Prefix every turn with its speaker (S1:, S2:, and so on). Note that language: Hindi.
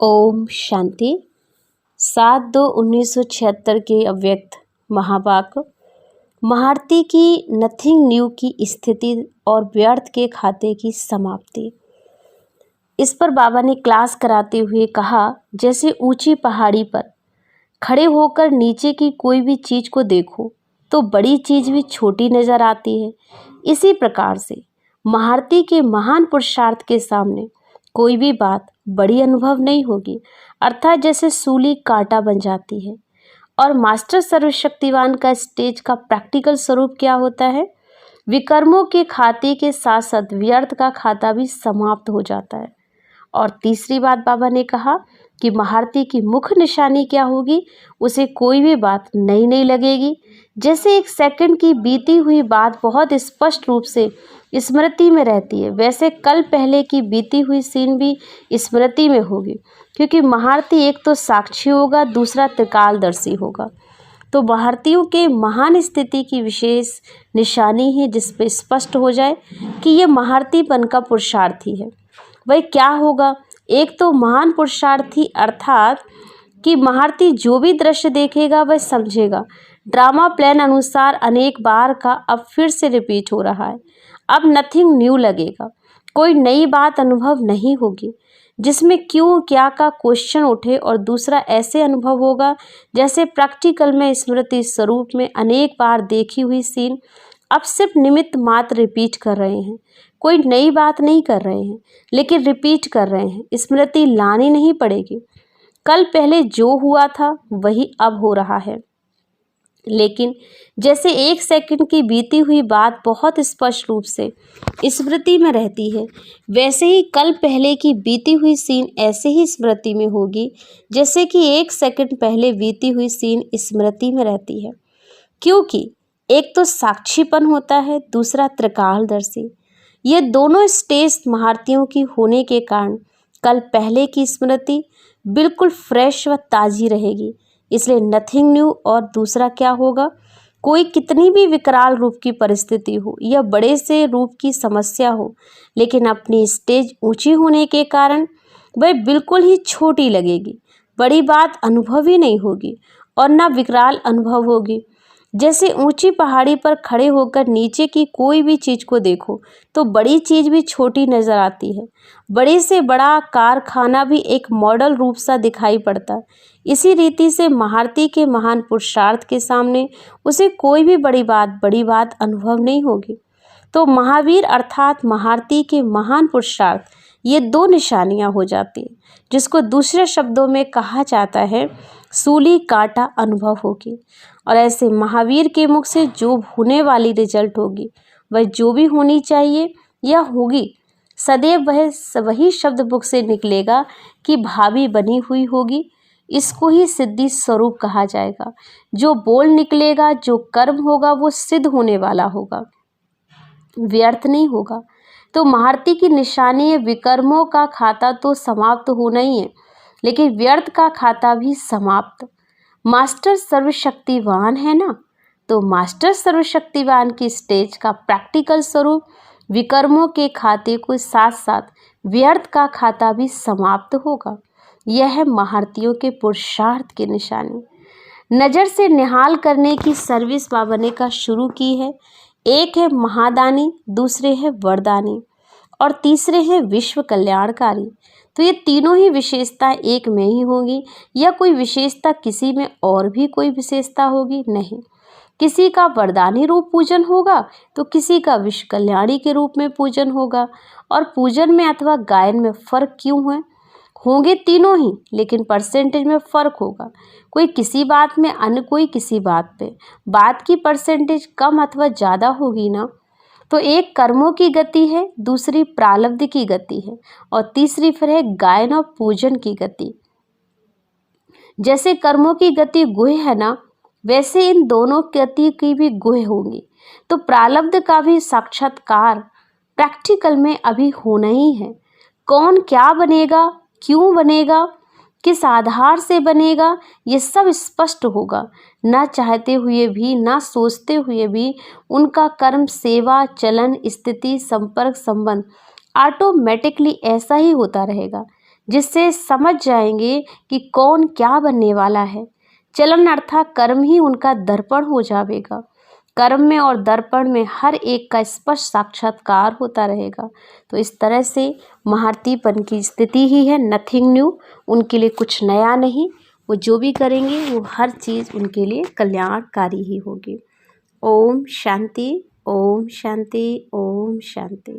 S1: ओम शांति। 7/2/1976 के अव्यक्त महावाक्य महारती की नथिंग न्यू की स्थिति और व्यर्थ के खाते की समाप्ति। इस पर बाबा ने क्लास कराते हुए कहा, जैसे ऊंची पहाड़ी पर खड़े होकर नीचे की कोई भी चीज को देखो तो बड़ी चीज भी छोटी नजर आती है, इसी प्रकार से महारती के महान पुरुषार्थ के सामने कोई भी बात बड़ी अनुभव नहीं होगी, अर्थात जैसे सूली कांटा बन जाती है। और मास्टर सर्वशक्तिवान का स्टेज का प्रैक्टिकल स्वरूप क्या होता है? विकर्मों के खाते के साथ साथ व्यर्थ का खाता भी समाप्त हो जाता है। और तीसरी बात बाबा ने कहा कि महारती की मुख्य निशानी क्या होगी? उसे कोई भी बात नई नहीं लगेगी। जैसे एक सेकंड की बीती हुई बात बहुत स्पष्ट रूप से स्मृति में रहती है, वैसे कल पहले की बीती हुई सीन भी स्मृति में होगी, क्योंकि महारती एक तो साक्षी होगा, दूसरा त्रिकालदर्शी होगा। तो महारतियों के महान स्थिति की विशेष निशानी है जिस पे स्पष्ट हो जाए कि ये महारतीपन का पुरुषार्थी है। वह क्या होगा? एक तो महान पुरुषार्थी, अर्थात कि महारती जो भी दृश्य देखेगा वह समझेगा ड्रामा प्लान अनुसार अनेक बार का अब फिर से रिपीट हो रहा है। अब नथिंग न्यू लगेगा, कोई नई बात अनुभव नहीं होगी जिसमें क्यों क्या का क्वेश्चन उठे। और दूसरा ऐसे अनुभव होगा जैसे प्रैक्टिकल में स्मृति स्वरूप में अनेक बार देखी हुई सीन अब सिर्फ निमित्त मात्र रिपीट कर रहे हैं, कोई नई बात नहीं कर रहे हैं, लेकिन रिपीट कर रहे हैं। स्मृति लानी नहीं पड़ेगी, कल पहले जो हुआ था वही अब हो रहा है। लेकिन जैसे एक सेकंड की बीती हुई बात बहुत स्पष्ट रूप से स्मृति में रहती है, वैसे ही कल पहले की बीती हुई सीन ऐसे ही स्मृति में होगी जैसे कि एक सेकंड पहले बीती हुई सीन स्मृति में रहती है। क्योंकि एक तो साक्षीपन होता है, दूसरा त्रिकालदर्शी। ये दोनों स्टेज महारतियों की होने के कारण कल पहले की स्मृति बिल्कुल फ्रेश व ताज़ी रहेगी, इसलिए नथिंग न्यू। और दूसरा क्या होगा? कोई कितनी भी विकराल रूप की परिस्थिति हो या बड़े से रूप की समस्या हो, लेकिन अपनी स्टेज ऊंची होने के कारण वह बिल्कुल ही छोटी लगेगी, बड़ी बात अनुभव ही नहीं होगी और ना विकराल अनुभव होगी। जैसे ऊंची पहाड़ी पर खड़े होकर नीचे की कोई भी चीज़ को देखो तो बड़ी चीज़ भी छोटी नज़र आती है, बड़े से बड़ा कारखाना भी एक मॉडल रूप सा दिखाई पड़ता है। इसी रीति से महारती के महान पुरुषार्थ के सामने उसे कोई भी बड़ी बात अनुभव नहीं होगी। तो महावीर अर्थात महारती के महान पुरुषार्थ, ये दो निशानियां हो जाती हैं, जिसको दूसरे शब्दों में कहा जाता है सूली कांटा अनुभव होगी। और ऐसे महावीर के मुख से जो होने वाली रिजल्ट होगी, वह जो भी होनी चाहिए या होगी, सदैव वह वही शब्द मुख से निकलेगा कि भावी बनी हुई होगी। इसको ही सिद्धि स्वरूप कहा जाएगा। जो बोल निकलेगा, जो कर्म होगा, वो सिद्ध होने वाला होगा, व्यर्थ नहीं होगा। तो महारती की निशानी है विकर्मों का खाता तो समाप्त होना ही है, लेकिन व्यर्थ का खाता भी समाप्त। मास्टर सर्वशक्तिवान है ना, तो मास्टर सर्वशक्तिवान की स्टेज का प्रैक्टिकल स्वरूप विकर्मों के खाते को साथ साथ व्यर्थ का खाता भी समाप्त होगा। यह है महारतियों के पुरुषार्थ की निशानी। नज़र से निहाल करने की सर्विस बाबा ने का शुरू की है। एक है महादानी, दूसरे है वरदानी और तीसरे हैं विश्व कल्याणकारी। तो ये तीनों ही विशेषता एक में ही होगी या कोई विशेषता किसी में और भी कोई विशेषता होगी? नहीं। किसी का वरदानी रूप पूजन होगा तो किसी का विश्व कल्याणी के रूप में पूजन होगा। और पूजन में अथवा गायन में फ़र्क क्यों है? होंगे तीनों ही, लेकिन परसेंटेज में फ़र्क होगा। कोई किसी बात में, अन्य कोई किसी बात पे। बात की परसेंटेज कम अथवा ज़्यादा होगी ना। तो एक कर्मों की गति है, दूसरी प्रारब्ध की गति है और तीसरी फिर है गायन और पूजन की गति। जैसे कर्मों की गति गुह है ना, वैसे इन दोनों गति की भी गुह होंगी। तो प्रारब्ध का भी साक्षात्कार प्रैक्टिकल में अभी होना ही है। कौन क्या बनेगा, क्यों बनेगा, किस आधार से बनेगा, ये सब स्पष्ट होगा। ना चाहते हुए भी, ना सोचते हुए भी उनका कर्म, सेवा, चलन, स्थिति, संपर्क, संबंध ऑटोमेटिकली ऐसा ही होता रहेगा जिससे समझ जाएंगे कि कौन क्या बनने वाला है। चलन अर्थात कर्म ही उनका दर्पण हो जाएगा। कर्म में और दर्पण में हर एक का स्पष्ट साक्षात्कार होता रहेगा। तो इस तरह से महारथीपन की स्थिति ही है, नथिंग न्यू। उनके लिए कुछ नया नहीं, वो जो भी करेंगे वो हर चीज़ उनके लिए कल्याणकारी ही होगी। ओम शांति, ओम शांति, ओम शांति।